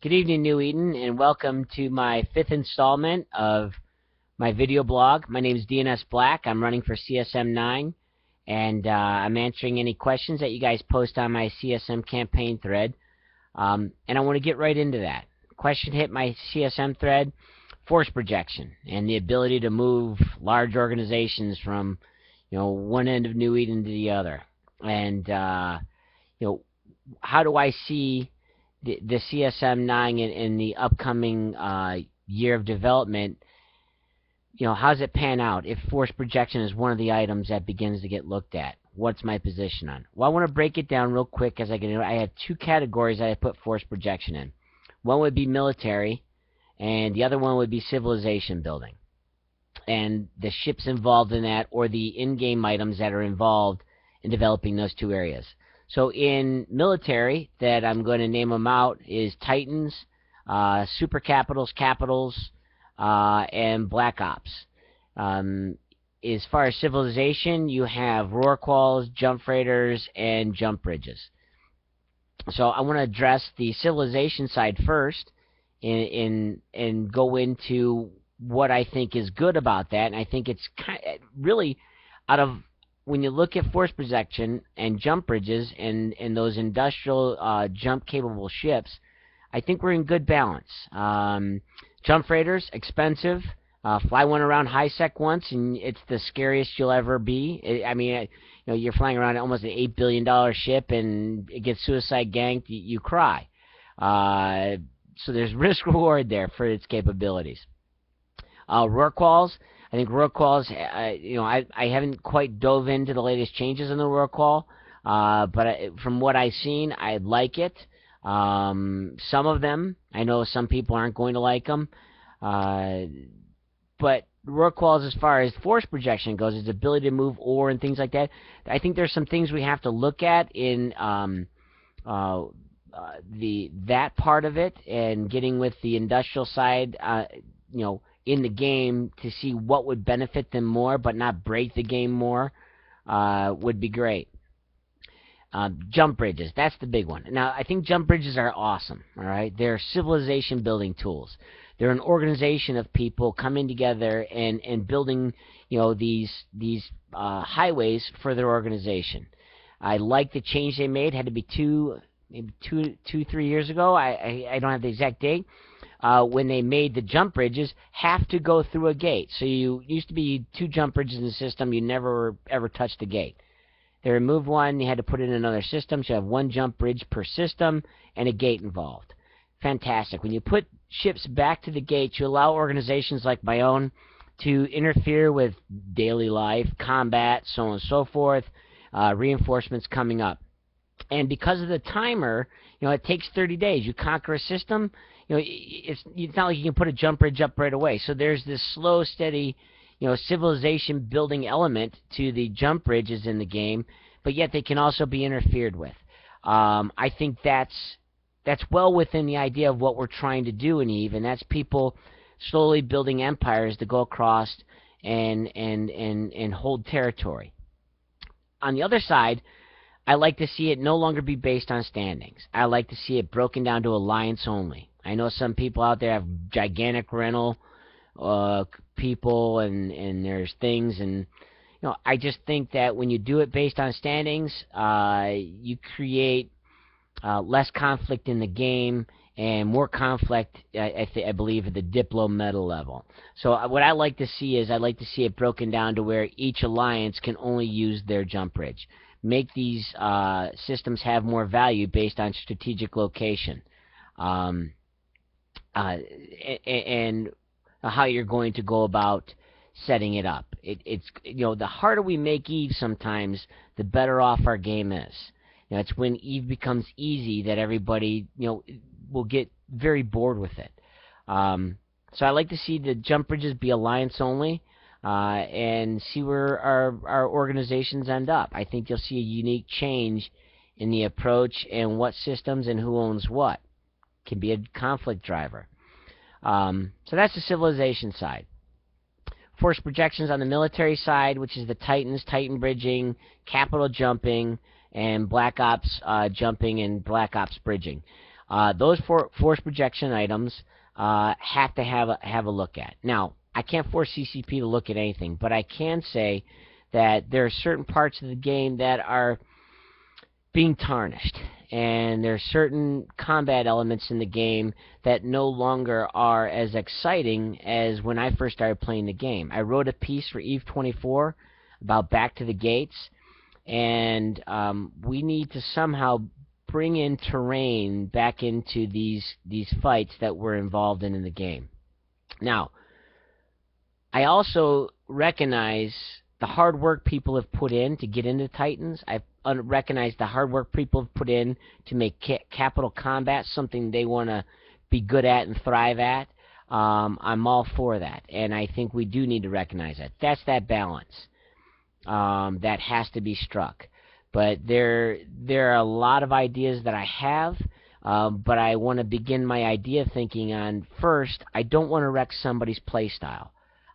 Good evening, New Eden, and welcome to my 5th installment of my video blog. My name is DNSBLACK. I'm running for CSM 9, and I'm answering any questions that you guys post on my CSM campaign thread. And I want to get right into that. Question hit my CSM thread: force projection and the ability to move large organizations from, one end of New Eden to the other. And how do I see the CSM 9 in the upcoming year of development? How does it pan out if force projection is one of the items that begins to get looked at? What's my position on? Well, I want to break it down real quick as I get into it. I have two categories that I put force projection in. One would be military, and the other one would be civilization building, and the ships involved in that, or the in-game items that are involved in developing those two areas. So in military, that I'm going to name them out, is Titans, Super Capitals, Capitals, and Black Ops. As far as civilization, you have Rorquals, Jump Freighters, and Jump Bridges. So I want to address the civilization side first and go into what I think is good about that. And I think it's really, out of when you look at force projection and jump bridges and those industrial jump-capable ships, I think we're in good balance. Jump freighters, expensive. Fly one around high-sec once, and it's the scariest you'll ever be. You're flying around almost an $8 billion ship, and it gets suicide ganked, you cry. So there's risk-reward there for its capabilities. Rorquals. I think Rorquals, I haven't quite dove into the latest changes in the Rorqual, but from what I've seen, I like it. Some of them, I know some people aren't going to like them, but Rorquals, as far as force projection goes, its ability to move ore and things like that, I think there's some things we have to look at in that part of it, and getting with the industrial side, in the game, to see what would benefit them more but not break the game more, would be great. Jump bridges, that's the big one. Now, I think jump bridges are awesome, all right? They're civilization building tools. They're an organization of people coming together and building, these highways for their organization. I like the change they made. Had to be maybe 3 years ago. I don't have the exact date. When they made the jump bridges have to go through a gate. So you used to be 2 jump bridges in the system. You never ever touched the gate. They removed one. They had to put in another system. So you have 1 jump bridge per system and a gate involved. Fantastic. When you put ships back to the gate, you allow organizations like my own to interfere with daily life, combat, so on and so forth, reinforcements coming up. And because of the timer, it takes 30 days. You conquer a system, it's not like you can put a jump bridge up right away. So there's this slow, steady, civilization building element to the jump bridges in the game, but yet they can also be interfered with. I think that's well within the idea of what we're trying to do in EVE, and that's people slowly building empires to go across and hold territory. On the other side, I like to see it no longer be based on standings. I like to see it broken down to alliance only. I know some people out there have gigantic rental people, and there's things, and I just think that when you do it based on standings, you create less conflict in the game and more conflict, I believe, at the diplo-meta level. So what I like to see is I'd like to see it broken down to where each alliance can only use their jump bridge. Make these systems have more value based on strategic location, and how you're going to go about setting it up. It's the harder we make EVE sometimes, the better off our game is. It's when EVE becomes easy that everybody will get very bored with it. So I like to see the jump bridges be alliance only, and see where our organizations end up. I think you'll see a unique change in the approach and what systems and who owns what. Can be a conflict driver. So that's the civilization side. Force projections on the military side, which is the Titans, Titan bridging, capital jumping, and Black Ops jumping and Black Ops bridging. Those force projection items have to have a look at. Now, I can't force CCP to look at anything, but I can say that there are certain parts of the game that are being tarnished, and there are certain combat elements in the game that no longer are as exciting as when I first started playing the game. I wrote a piece for Eve 24 about Back to the Gates, and we need to somehow bring in terrain back into these fights that we're involved in the game. Now, I also recognize the hard work people have put in to get into Titans. I recognize the hard work people have put in to make capital combat something they want to be good at and thrive at. I'm all for that, and I think we do need to recognize that. That's that balance that has to be struck. But there are a lot of ideas that I have, but I want to begin my idea thinking on, first, I don't want to wreck somebody's play style.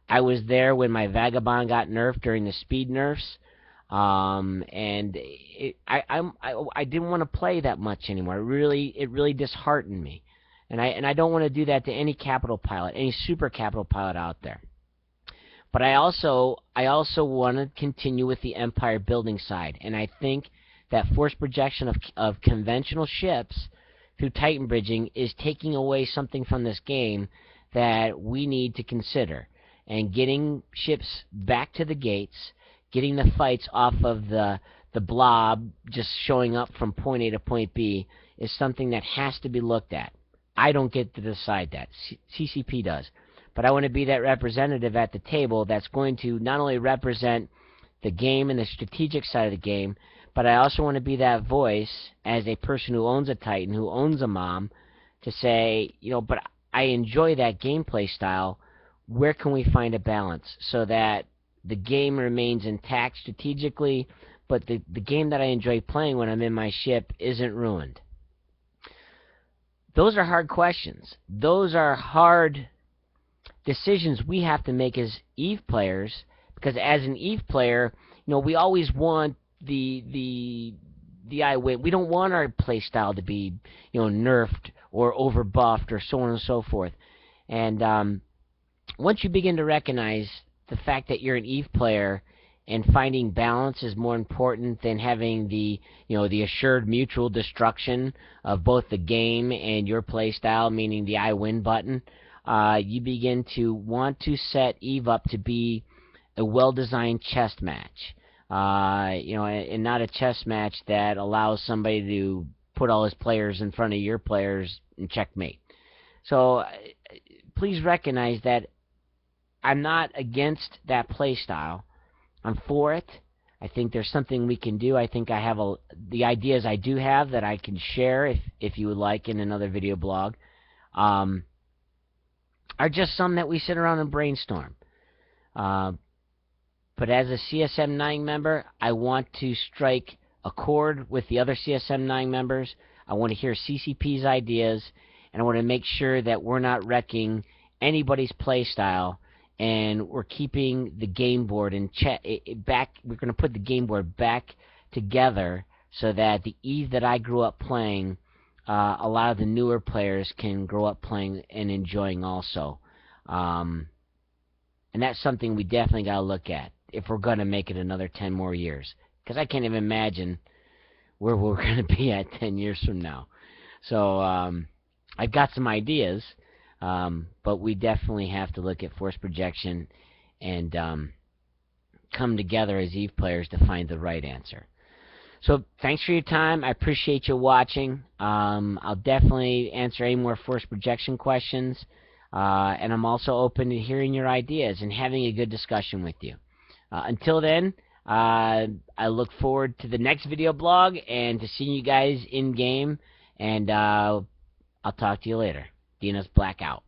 I was there when my Vagabond got nerfed during the speed nerfs, and I didn't want to play that much anymore. It really disheartened me, and I don't want to do that to any capital pilot, any super capital pilot out there. But I also want to continue with the empire building side, and I think that force projection of conventional ships through Titan bridging is taking away something from this game that we need to consider. And getting ships back to the gates, getting the fights off of the blob just showing up from point A to point B is something that has to be looked at. I don't get to decide that. CCP does. But I want to be that representative at the table that's going to not only represent the game and the strategic side of the game, but I also want to be that voice as a person who owns a Titan, who owns a mom, to say, but I enjoy that gameplay style. Where can we find a balance so that the game remains intact strategically, but the game that I enjoy playing when I'm in my ship isn't ruined? Those are hard questions. Those are hard decisions we have to make as EVE players, because as an EVE player, we always want the I win. We don't want our play style to be, nerfed or overbuffed or so on and so forth. And once you begin to recognize the fact that you're an EVE player and finding balance is more important than having the assured mutual destruction of both the game and your play style, meaning the I win button, you begin to want to set EVE up to be a well-designed chess match, and not a chess match that allows somebody to put all his players in front of your players and checkmate. So please recognize that I'm not against that play style. I'm for it. I think there's something we can do. I think I have the ideas I do have that I can share if you would like in another video blog, are just some that we sit around and brainstorm. But as a CSM 9 member, I want to strike a chord with the other CSM 9 members. I want to hear CCP's ideas, and I want to make sure that we're not wrecking anybody's play style, and we're keeping the game board in check. We're going to put the game board back together so that the EVE that I grew up playing, a lot of the newer players can grow up playing and enjoying also. And that's something we definitely got to look at if we're going to make it another 10 more years. Because I can't even imagine where we're going to be at 10 years from now. So I've got some ideas, but we definitely have to look at force projection and come together as EVE players to find the right answer. So thanks for your time. I appreciate you watching. I'll definitely answer any more force projection questions. And I'm also open to hearing your ideas and having a good discussion with you. Until then, I look forward to the next video blog and to seeing you guys in game. And I'll talk to you later. DNSBLACK out.